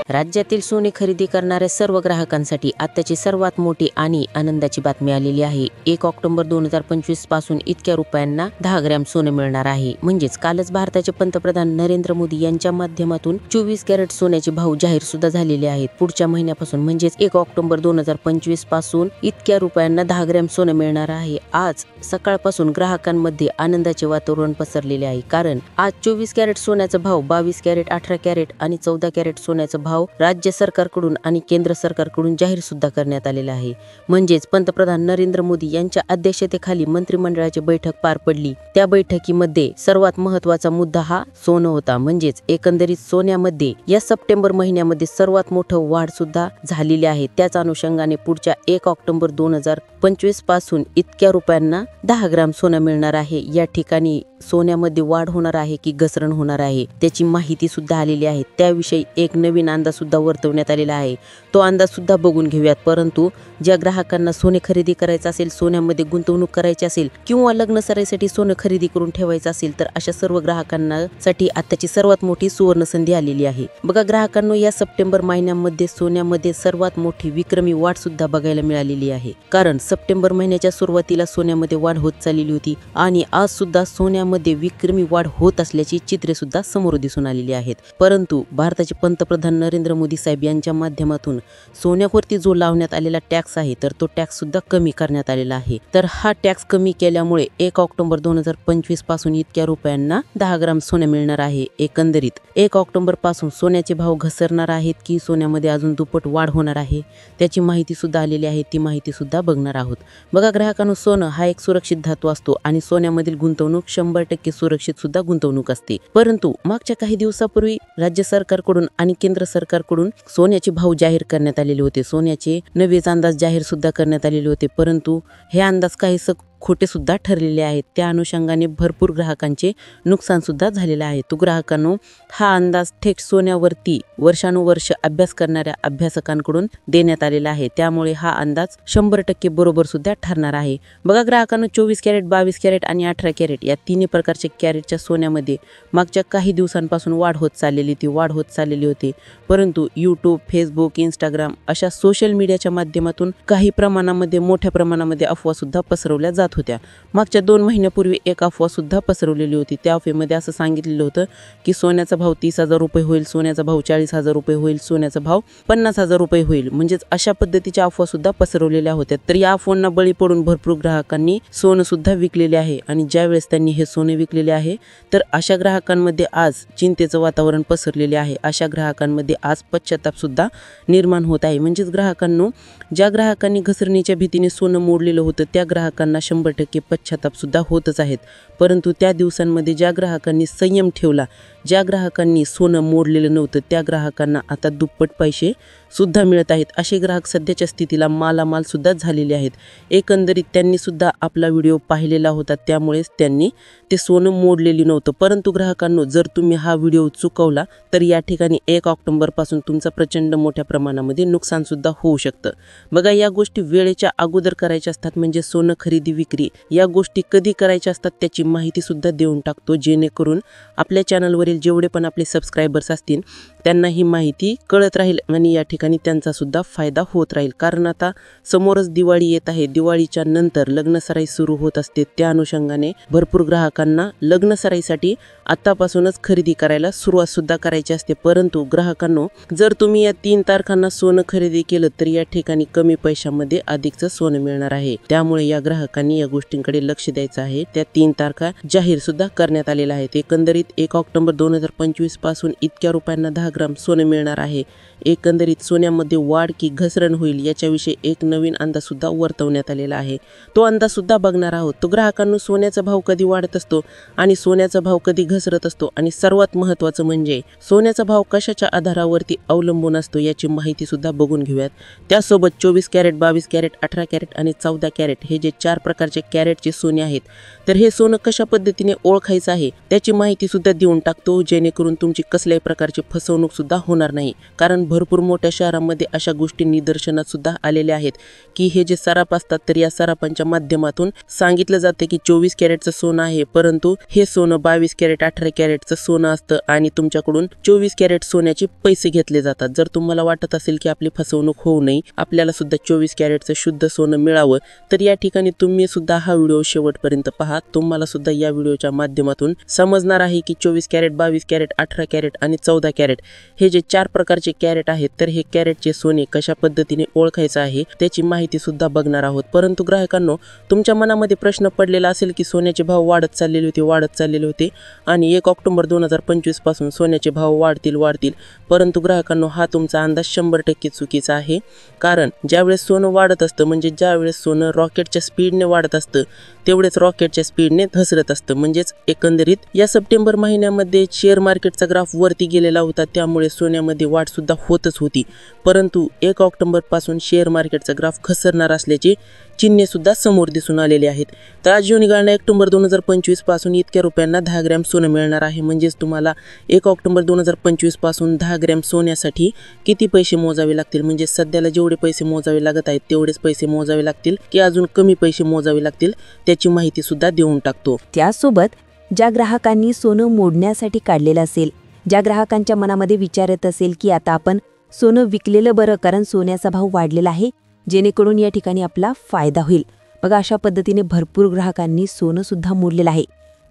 राज्यातील सोने खरेदी करणाऱ्या सर्व ग्राहकांसाठी आत्ताची सर्वात मोठी आणि आनंदाची बातमी आलेली आहे। 1 ऑक्टोबर 2025 पासून इतक्या रुपयांना 10 ग्रॅम सोने मिळणार आहे। म्हणजेच कालच भारताचे पंतप्रधान नरेंद्र मोदी यांच्या माध्यमातून 24 कॅरेट सोन्याचे भाव जाहीर सुद्धा झालेले आहेत। पुढच्या महिन्यापासून म्हणजेच 1 ऑक्टोबर 2025 पासून इतक्या रुपयांना 10 ग्रॅम सोने मिळणार आहे। आज सकाळपासून ग्राहकांमध्ये आनंदाचे वातावरण पसरलेले आहे, कारण आज 24 कॅरेट सोन्याचा भाव, 22 कॅरेट, 18 कॅरेट आणि 14 कॅरेट सोन्याचा भाव राज्य सरकारकडून आणि केंद्र सरकारकडून जाहीर सुद्धा करण्यात आलेला आहे। म्हणजेच पंतप्रधान नरेंद्र मोदी यांच्या अध्यक्षतेखाली मंत्रिमंडळाची बैठक पार पडली। त्या बैठकीमध्ये सर्वात महत्त्वाचा मुद्दा हा सोनं होता। म्हणजेच एकंदरीत सोन्यामध्ये या सप्टेंबर महिन्यामध्ये सर्वात मोठं वाढ सुद्धा झालेली आहे। त्याच अनुषंगाने पुढच्या 1 ऑक्टोबर 2025 पासून इतक्या रुपयांना 10 ग्रॅम सोनं मिळणार आहे। या ठिकाणी सोन्यामध्ये वाढ होणार आहे की घसरण होणार आहे त्याची माहिती सुद्धा आलेली आहे। त्याविषयी एक नवीन अंदाज सुद्धा वर्तवण्यात आलेला आहे। तो अंदाज सुद्धा बघून घेऊयात। परंतु ज्या ग्राहकांना सोने खरेदी करायचं असेल, सोन्यामध्ये गुंतवणूक करायची असेल किंवा लग्न सराईसाठी सोनं खरेदी करून ठेवायचं असेल, तर अशा सर्व ग्राहकांना साठी आताची सर्वात मोठी सुवर्ण संधी आलेली आहे। बघा ग्राहकांनो, या सप्टेंबर महिन्यामध्ये सोन्यामध्ये सर्वात मोठी विक्रमी वाढ सुद्धा बघायला मिळालेली आहे। कारण सप्टेंबर महिन्याच्या सुरुवातीला सोन्यामध्ये वाढ होत चाललेली होती आणि आज सुद्धा सोन्यामध्ये विक्रमी वाढ होत असल्याची चित्रे सुद्धा समोर दिसून आलेली आहेत। परंतु भारताचे पंतप्रधान नरेंद्र मोदी साहेब यांच्या माध्यमातून सोन्यावरती जो लावण्यात आलेला टॅक्स आहे, तर तो टॅक्स सुद्धा कमी करण्यात आलेला आहे। तर हा टॅक्स कमी केल्यामुळे 1 ऑक्टोबर 2025 पासून इतक्या रुपयांना 10 ग्रॅम सोने मिळणार आहे। एकंदरीत 1 ऑक्टोबर पासून सोन्याचे भाव घसरणार आहेत की सोन्यामध्ये अजून दुप्पट वाढ होणार आहे त्याची माहिती सुद्धा आलेली आहे। ती माहिती सुद्धा बघणार आहोत। बघा ग्राहकांनो, सोनं हा एक सुरक्षित धातू असतो आणि सोन्यामधील गुंतवणूक 100% सुरक्षित सुद्धा गुंतवणूक असते। परंतु मागच्या काही दिवसापूर्वी राज्य सरकारकडून आणि केंद्र सरकारकडून सोन्याचे भाव जाहीर करण्यात आलेले होते। सोन्याचे नवेच अंदाज जाहीर सुद्धा करण्यात आलेले होते, परंतु हे अंदाज काहीसे खोटे सुद्धा ठरलेले आहेत। त्या अनुषंगाने भरपूर ग्राहकांचे नुकसान सुद्धा झालेले आहे। तो ग्राहकांनो, हा अंदाज थेट सोन्यावरती वर्षानुवर्ष अभ्यास करणाऱ्या अभ्यासकांकडून देण्यात आलेला आहे। त्यामुळे हा अंदाज 100% बरोबर सुद्धा ठरणार आहे। बघा ग्राहकांनो, 24 कॅरेट, 22 कॅरेट आणि 18 कॅरेट या तिन्ही प्रकारच्या कॅरेटच्या सोन्यामध्ये मागच्या काही दिवसांपासून वाढ होत चाललेली होती। परंतु यूट्यूब, फेसबुक, इंस्टाग्राम अशा सोशल मीडियाच्या माध्यमातून काही प्रमाणामध्ये, मोठ्या प्रमाणामध्ये अफवा सुद्धा पसरवल्या जात होत्या। मागच्या 2 महिन्यापूर्वी एक अफवा सुद्धा पसरवलेली होती। त्या अफवेमध्ये असं सांगितलेलं होतं की सोन्याचा भाव 30,000 रुपये होईल, सोन्याचा भाव 40,000 रुपये होईल, सोन्याचा भाव 50,000 रुपये होईल। म्हणजेच अशा पद्धतीच्या अफवा सुद्धा पसरवलेल्या होत्या। तर या अफवांना बळी पडून भरपूर ग्राहकांनी सोनं सुद्धा विकलेले आहे आणि ज्यावेळेस त्यांनी हे सोने विकलेले आहे, तर अशा ग्राहकांमध्ये आज चिंतेचं वातावरण पसरलेले आहे। अशा ग्राहकांमध्ये आज पश्चाताप सुद्धा निर्माण होत आहे। म्हणजेच ग्राहकांनो, ज्या ग्राहकांनी घसरणीच्या भीतीने सोनं मोडलेलं होतं त्या ग्राहकांना 100% पश्चाताप सुद्धा होतच आहेत। परंतु त्या दिवसांमध्ये ज्या ग्राहकांनी संयम ठेवला, ज्या ग्राहकांनी सोनं मोडलेलं नव्हतं, त्या ग्राहकांना आता दुप्पट पैसे सुद्धा मिळत आहेत। असे ग्राहक सध्याच्या स्थितीला मालामाल सुद्धा झालेले आहेत। एकंदरीत त्यांनी सुद्धा आपला व्हिडिओ पाहिलेला होता, त्यामुळेच त्यांनी ते सोनं मोडलेली नव्हतं। परंतु ग्राहकांनो, जर तुम्ही हा व्हिडिओ चुकवला तर या ठिकाणी 1 ऑक्टोबर पासून तुमचं प्रचंड मोठ्या प्रमाणामध्ये नुकसान सुद्धा होऊ शकतं। बघा, या गोष्टी वेळेच्या अगोदर करायच्या असतात। म्हणजे सोनं खरेदी विक्री या गोष्टी कधी करायच्या असतात त्याची माहिती सुद्धा देऊन टाकतो, जेणेकरून आपल्या चॅनलवरील जेवढे पण आपले सबस्क्रायबर्स असतील त्यांना ही माहिती कळत राहील आणि या ठिकाणी त्यांचा सुद्धा फायदा होत राहील। कारण आता समोरच दिवाळी येत आहे। दिवाळीच्या नंतर लग्नसराई सुरू होत असते। त्या अनुषंगाने भरपूर ग्राहकांना लग्नसराईसाठी आतापासूनच खरेदी करायला सुरुवात सुद्धा करायची असते। परंतु ग्राहकांनो, जर तुम्ही या 3 तारखांना सोनं खरेदी केलं तर या ठिकाणी कमी पैशामध्ये अधिकचं सोनं मिळणार आहे। त्यामुळे या ग्राहकांनी या गोष्टींकडे लक्ष द्यायचं आहे। त्या 3 तारखा जाहीर सुद्धा करण्यात आलेल्या आहेत। एकंदरीत 1 ऑक्टोबर 2025 पासून इतक्या रुपयांना 10 ग्राम सोने मिळणार आहे। एकंदरीत सोन्यामध्ये वाढ की घसरण होईल याच्याविषयी एक नवीन अंदाज सुद्धा वर्तवण्यात आलेला आहे। तो अंदाज सुद्धा बघणार आहोत। तो ग्राहकांनो, सोन्याचा भाव कधी वाढत असतो आणि सोन्याचा भाव कधी घसरत असतो आणि सर्वात महत्त्वाचं म्हणजे सोन्याचा भाव कशाच्या आधारावरती अवलंबून असतो याची माहिती सुद्धा बघून घेऊयात। त्यासोबत 24 कॅरेट, 22 कॅरेट, 18 कॅरेट आणि 14 कॅरेट हे जे 4 प्रकारचे प्रकारचे कॅरेटचे सोने आहेत. तर हे सोनं कशा पद्धतीने ओळखायचं आहे त्याची माहिती सुद्धा देऊन टाकतो, जेणेकरून तुमची कसल्याही प्रकारची फसवणूक सुद्धा होणार नाही. कारण भरपूर मोठ्या शहरांमध्ये अशा गोष्टी निदर्शनात सुद्धा आलेल्या आहेत की हे जे सराफ असतात तर या सराफांच्या माध्यमातून सांगितलं जाते की 24 कॅरेटचं सोनं आहे, परंतु हे सोनं 22 कॅरेट 18 कॅरेटचं सोनं असतं आणि तुमच्याकडून 24 कॅरेट सोन्याचे पैसे घेतले जातात. जर तुम्हाला वाटत असेल की आपली फसवणूक होऊ नये, आपल्याला सुद्धा 24 कॅरेटचं शुद्ध सोनं मिळावं, तर या ठिकाणी तुम्ही सुद्धा हा व्हिडिओ शेवटपर्यंत पहा. तुम्हाला सुद्धा या व्हिडिओच्या माध्यमातून समजणार आहे की 24 कॅरेट 22 कॅरेट 18 कॅरेट आणि 14 कॅरेट हे जे 4 प्रकारचे कॅरेट आहेत तर हे कॅरेटचे सोने कशा पद्धतीने ओळखायचं आहे त्याची माहिती सुद्धा बघणार आहोत. परंतु ग्राहकांनो, तुमच्या मनामध्ये प्रश्न पडलेला असेल की सोन्याचे भाव वाढत चाललेले होते आणि 1 ऑक्टोबर 2025 पासून सोन्याचे भाव वाढतील. परंतु ग्राहकांनो, हा तुमचा अंदाज 100% चुकीचा आहे. कारण ज्यावेळेस सोनं वाढत असतं म्हणजे ज्यावेळेस सोनं रॉकेटच्या स्पीडने वाढत असतं तेवढेच रॉकेटच्या स्पीडने घसरत असतं. म्हणजेच एकंदरीत या सप्टेंबर महिन्यामध्ये शेअर मार्केटचा ग्राफ वरती गेलेला होता, त्यामुळे सोन्यामध्ये वाढ सुद्धा होतच होती. परंतु 1 ऑक्टोबर पासून शेअर मार्केटचा ग्राफ घसरणार असल्याची चिन्हे सुद्धा समोर दिसून आलेली आहेत. तर आज निघालेल्या 1 ऑक्टोबर 2025 पासून इतक्या रुपयांना 10 ग्रॅम सोनं मिळणार आहे. म्हणजेच तुम्हाला 1 ऑक्टोबर 2025 पासून 10 ग्रॅम सोन्यासाठी किती पैसे मोजावे लागतील, म्हणजे सध्याला जेवढे पैसे मोजावे लागत आहेत तेवढेच पैसे मोजावे लागतील की अजून कमी पैसे मोजावे लागतील त्याची माहिती सुद्धा देऊन टाकतो. त्यासोबत ज्या ग्राहकांनी सोनं मोडण्यासाठी काढलेलं असेल, ज्या ग्राहकांच्या मनामध्ये विचार येत असेल की आता आपण सोनं विकलेलं बरं कारण सोन्याचा भाव वाढलेला आहे, जेणेकरून या ठिकाणी आपला फायदा होईल. बघा, अशा पद्धतीने भरपूर ग्राहकांनी सोनं सुद्धा मोडलेलं आहे.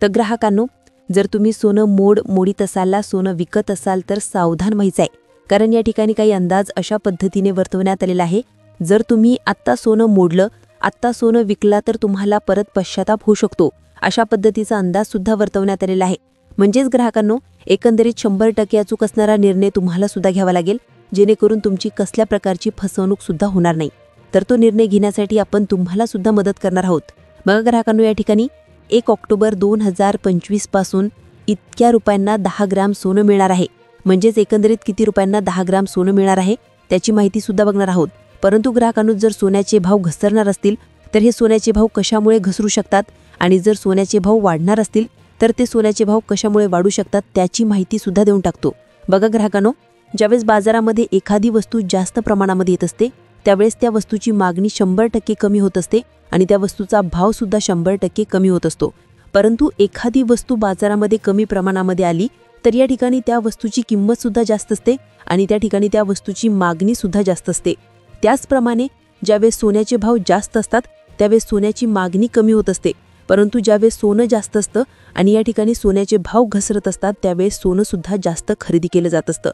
तर ग्राहकांनो, जर तुम्ही सोनं मोडीत असाल, सोनं विकत असाल तर सावधान व्हायचं आहे. कारण या ठिकाणी काही अंदाज अशा पद्धतीने वर्तवण्यात आलेला आहे, जर तुम्ही आत्ता सोनं मोडलं, आत्ता सोनं विकला तर तुम्हाला परत पश्चाताप होऊ शकतो, अशा पद्धतीचा अंदाज सुद्धा वर्तवण्यात आलेला आहे. म्हणजेच ग्राहकांनो, एकंदरीत 100% अचूक असणारा निर्णय तुम्हाला सुद्धा घ्यावा लागेल, जेणेकरून तुमची कसल्या प्रकारची फसवणूक सुद्धा होणार नाही. तर तो निर्णय घेण्यासाठी आपण तुम्हाला सुद्धा मदत करणार आहोत. बघा ग्राहकांनो, या ठिकाणी 1 ऑक्टोबर 2025 पासून इतक्या रुपयांना 10 ग्रॅम सोनं मिळणार आहे. म्हणजेच एकंदरीत किती रुपयांना 10 ग्रॅम सोनं मिळणार आहे त्याची माहिती सुद्धा बघणार आहोत. परंतु ग्राहकांनो, जर सोन्याचे भाव घसरणार असतील तर हे सोन्याचे भाव कशामुळे घसरू शकतात आणि जर सोन्याचे भाव वाढणार असतील तर ते सोन्याचे भाव कशामुळे वाढू शकतात त्याची माहिती सुद्धा देऊन टाकतो. बघा ग्राहकांनो, ज्यावेळेस बाजारामध्ये एखादी वस्तू जास्त प्रमाणामध्ये येत असते त्यावेळेस त्या वस्तूची मागणी 100% कमी होत असते आणि त्या वस्तूचा भाव सुद्धा 100% कमी होत असतो. परंतु एखादी वस्तू बाजारामध्ये कमी प्रमाणामध्ये आली तर या ठिकाणी त्या वस्तूची किंमत सुद्धा जास्त असते आणि त्या ठिकाणी त्या वस्तूची मागणी सुद्धा जास्त असते. त्याचप्रमाणे ज्यावेळेस सोन्याचे भाव जास्त असतात त्यावेळेस सोन्याची मागणी कमी होत असते. परंतु ज्यावेळेस सोनं जास्त असतं आणि या ठिकाणी सोन्याचे भाव घसरत असतात त्यावेळेस सोनं सुद्धा जास्त खरेदी केलं जात असतं.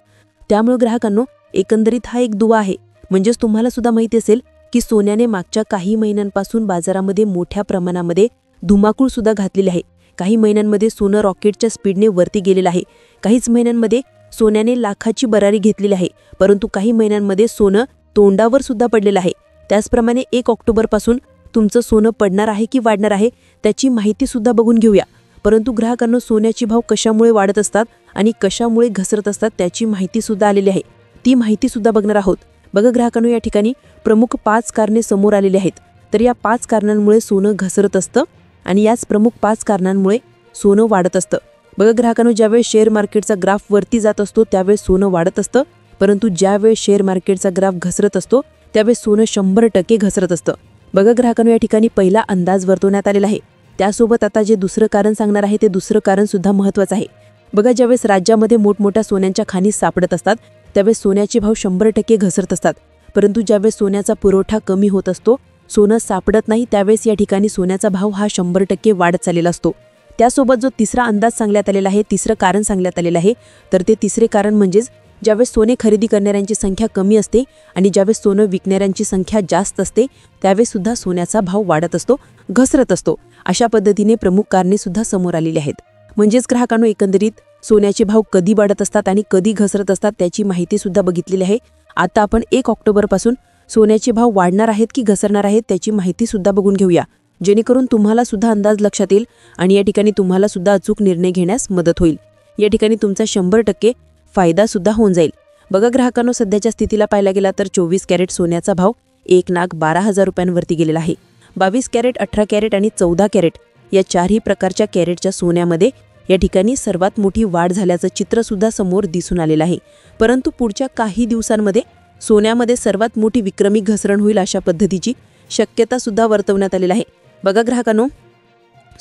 त्यामुळे ग्राहकांनो, एकंदरीत हा एक दुवा आहे. म्हणजेच तुम्हाला सुद्धा माहिती असेल की सोन्याने मागच्या काही महिन्यांपासून बाजारामध्ये मोठ्या प्रमाणामध्ये धुमाकूळ सुद्धा घातलेली आहे. काही महिन्यांमध्ये सोनं रॉकेटच्या स्पीडने वरती गेलेलं आहे. काहीच महिन्यांमध्ये सोन्याने लाखाची बरारी घेतलेली आहे, परंतु काही महिन्यांमध्ये सोनं तोंडावर सुद्धा पडलेलं आहे. त्याचप्रमाणे 1 ऑक्टोबर पासून तुमचं सोनं पडणार आहे की वाढणार आहे त्याची माहिती सुद्धा बघून घेऊया. परंतु ग्राहकांनो, सोन्याचे भाव कशामुळे वाढत असतात आणि कशामुळे घसरत असतात त्याची माहिती सुद्धा आलेली आहे, ती माहिती सुद्धा बघणार आहोत. बघा ग्राहकांनो, या ठिकाणी प्रमुख 5 कारणे समोर आलेली आहेत. तर या 5 कारणांमुळे सोनं घसरत असतं आणि याच प्रमुख 5 कारणांमुळे सोनं वाढत असतं. बघा ग्राहकांनो, ज्यावेळेस शेअर मार्केटचा ग्राफ वरती जात असतो त्यावेळेस सोनं वाढत असतं, परंतु ज्यावेळेस शेअर मार्केटचा ग्राफ घसरत असतो त्यावेळेस सोनं 100% घसरत असतं. बघा ग्राहकांनो, या ठिकाणी पहिला अंदाज वर्तवण्यात आलेला आहे. त्यासोबत आता जे दुसरं कारण सांगणार आहे ते दुसरं कारण सुद्धा महत्त्वाचं आहे. बघा, ज्यावेळेस राज्यामध्ये मोठमोठ्या सोन्यांच्या खाणी सापडत असतात त्यावेळेस सोन्याचे भाव 100% घसरत असतात. परंतु ज्यावेळेस सोन्याचा पुरवठा कमी होत असतो, सोनं सापडत नाही, त्यावेळेस या ठिकाणी सोन्याचा भाव हा 100% वाढत चाललेला असतो. त्यासोबत जो तिसरा अंदाज सांगण्यात आलेला आहे, तिसरं कारण सांगण्यात आलेलं आहे, तर ते तिसरे कारण म्हणजेच ज्यावेळेस सोने खरेदी करणाऱ्यांची संख्या कमी असते आणि ज्यावेळेस सोनं विकणाऱ्यांची संख्या जास्त असते त्यावेळेस सुद्धा सोन्याचा भाव वाढत असतो, घसरत असतो. अशा पद्धतीने प्रमुख कारणे सुद्धा समोर आलेली आहेत. म्हणजेच ग्राहकांनो, एकंदरीत सोन्याचे भाव कधी वाढत असतात आणि कधी घसरत असतात त्याची माहिती सुद्धा बघितलेली आहे. आता आपण 1 ऑक्टोबर पासून सोन्याचे भाव वाढणार आहेत की घसरणार आहेत त्याची माहिती सुद्धा बघून घेऊया, जेणेकरून तुम्हाला सुद्धा अंदाज लक्षात येईल आणि या ठिकाणी तुम्हाला सुद्धा अचूक निर्णय घेण्यास मदत होईल. या ठिकाणी तुमचा 100% फायदा सुद्धा होऊन जाईल. बघा ग्राहकांनो, सध्याच्या स्थितीला पाहायला गेला तर 24 कॅरेट सोन्याचा भाव 1,12,000 रुपयांवरती गेलेला आहे. 22 कॅरेट, 18 कॅरेट आणि 14 कॅरेट या चारही प्रकारच्या कॅरेटच्या सोन्यामध्ये या ठिकाणी सर्वात मोठी वाढ झाल्याचं चित्र सुद्धा समोर दिसून आलेलं आहे. परंतु पुढच्या काही दिवसांमध्ये सोन्यामध्ये सर्वात मोठी विक्रमी घसरण होईल अशा पद्धतीची शक्यता सुद्धा वर्तवण्यात आलेली आहे. बघा ग्राहकांनो,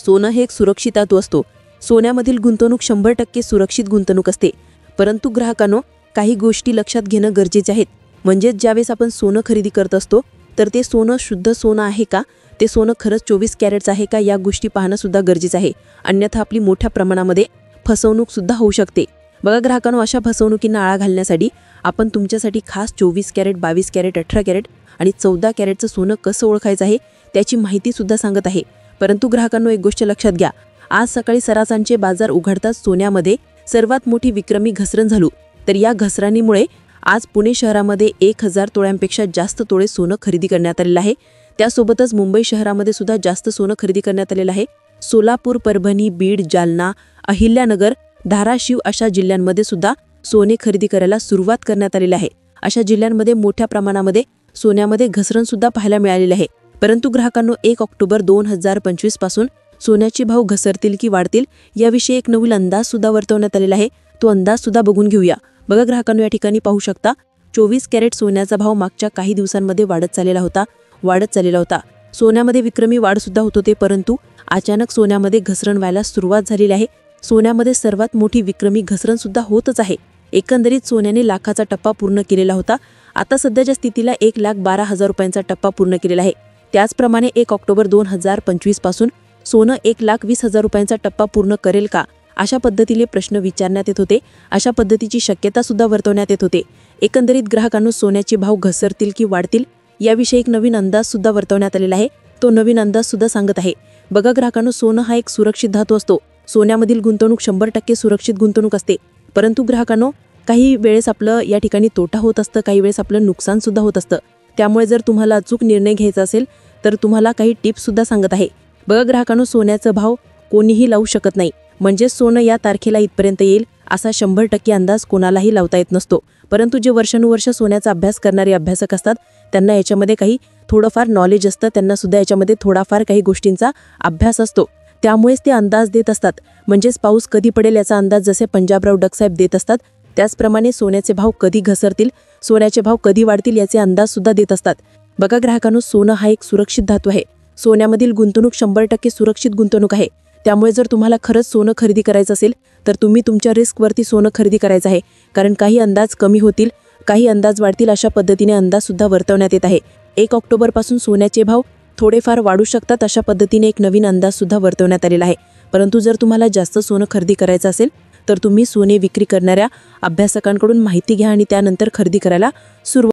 सोनं हे एक सुरक्षित धातू असतो. सोन्यामधील गुंतवणूक 100% सुरक्षित गुंतवणूक असते. परंतु ग्राहकांनो, काही गोष्टी लक्षात घेणं गरजेचे आहेत. म्हणजेच ज्यावेळेस आपण सोनं खरेदी करत असतो तर ते सोनं शुद्ध सोनं आहे का, ते सोनं खरंच 24 कॅरेटचं आहे का, या गोष्टी पाहणं सुद्धा गरजेचं आहे. अन्यथा आपली मोठ्या प्रमाणामध्ये फसवणूक सुद्धा होऊ शकते. बघा ग्राहकांनो, अशा फसवणुकींना आळा घालण्यासाठी आपण तुमच्यासाठी खास 24 कॅरेट, 22 कॅरेट, 18 कॅरेट आणि 14 कॅरेटचं सोनं कसं ओळखायचं आहे त्याची माहिती सुद्धा सांगत आहे. परंतु ग्राहकांनो, एक गोष्ट लक्षात घ्या, आज सकाळी सरासरचे बाजार उघडताच सोन्यामध्ये सर्वात मोठी विक्रमी घसरण झाली. तर या घसरणीमुळे आज पुणे शहरामध्ये 1000 तोळ्यांपेक्षा जास्त तोळे सोनं खरेदी करण्यात आलेलं आहे. त्यासोबतच मुंबई शहरामध्ये सुद्धा जास्त सोनं खरेदी करण्यात आलेलं आहे. सोलापूर, परभणी, बीड, जालना, अहिल्यानगर, धाराशिव अशा जिल्ह्यांमध्ये सुद्धा सोने खरेदी करायला सुरुवात करण्यात आलेली आहे. अशा जिल्ह्यांमध्ये मोठ्या प्रमाणामध्ये सोन्यामध्ये घसरण सुद्धा पाहायला मिळालेली आहे. परंतु ग्राहकांनो, 1 ऑक्टोबर 2025 पासून सोन्याचे भाव घसरतील की वाढतील याविषयी एक नवीन अंदाज सुद्धा वर्तवण्यात आलेला आहे. तो अंदाज सुद्धा बघून घेऊया. बघा ग्राहकांनो, या ठिकाणी पाहू शकता 24 कॅरेट सोन्याचा भाव मागच्या काही दिवसांमध्ये वाढत चाललेला होता. सोन्यामध्ये विक्रमी वाढ सुद्धा होत होते. परंतु अचानक सोन्यामध्ये घसरण व्हायला सुरुवात झालेली आहे. सोन्यामध्ये सर्वात मोठी विक्रमी घसरण सुद्धा होतच आहे. एकंदरीत सोन्याने लाखाचा टप्पा पूर्ण केलेला होता. आता सध्याच्या स्थितीला 1,12,000 रुपयांचा टप्पा पूर्ण केलेला आहे. त्याचप्रमाणे 1 ऑक्टोबर 2025 पासून सोनं 1,20,000 रुपयांचा टप्पा पूर्ण करेल का, अशा पद्धतीने प्रश्न विचारण्यात येत होते. अशा पद्धतीची शक्यता सुद्धा वर्तवण्यात येत होते. एकंदरीत ग्राहकांनो, सोन्याचे भाव घसरतील की वाढतील याविषयी एक नवीन अंदाज सुद्धा वर्तवण्यात आलेला आहे. तो नवीन अंदाज सुद्धा सांगत आहे. बघा ग्राहकांनो, सोनं हा एक सुरक्षित धातू असतो. सोन्यामधील गुंतवणूक 100% सुरक्षित गुंतवणूक असते. परंतु ग्राहकांनो, काही वेळेस आपलं या ठिकाणी तोटा होत असतं, काही वेळेस आपलं नुकसान सुद्धा होत असतं. त्यामुळे जर तुम्हाला अचूक निर्णय घ्यायचा असेल तर तुम्हाला काही टिप्स सुद्धा सांगत आहे. बघा ग्राहकांनो, सोन्याचा भाव कोणीही लावू शकत नाही. म्हणजे सोनं या तारखेला इथपर्यंत येईल असा 100% अंदाज कोणालाही लावता येत नसतो. परंतु जे वर्षानुवर्ष सोन्याचा अभ्यास करणारे अभ्यासक असतात त्यांना याच्यामध्ये काही थोडंफार नॉलेज असतं. त्यांना सुद्धा याच्यामध्ये थोडाफार काही गोष्टींचा अभ्यास असतो. त्यामुळेच ते अंदाज देत असतात. म्हणजेच पाऊस कधी पडेल याचा अंदाज जसे पंजाबराव डगसाहेब देत असतात, त्याचप्रमाणे सोन्याचे भाव कधी घसरतील, सोन्याचे भाव कधी वाढतील याचे अंदाज सुद्धा देत असतात. बघा ग्राहकांनो, सोनं हा एक सुरक्षित धातू आहे. सोन्यामधील गुंतवणूक 100% सुरक्षित गुंतवणूक आहे. त्यामुळे जर तुम्हाला खरंच सोनं खरेदी करायचं असेल तर तुम्ही तुमच्या रिस्कवरती सोनं खरेदी करायचं आहे. कारण काही अंदाज कमी होतील, काही अंदाज वाढतील, अशा पद्धतीने अंदाज सुद्धा वर्तवण्यात येत आहे. 1 ऑक्टोबरपासून सोन्याचे भाव थोडेफार वाढू शकतात अशा पद्धतीने एक नवीन अंदाज सुद्धा वर्तवण्यात आलेला आहे. परंतु जर तुम्हाला जास्त सोनं खरेदी करायचं असेल तर तुम्ही सोने विक्री करणाऱ्या अभ्यासकांकडून माहिती घ्या आणि त्यानंतर खरेदी करायला सुरुवात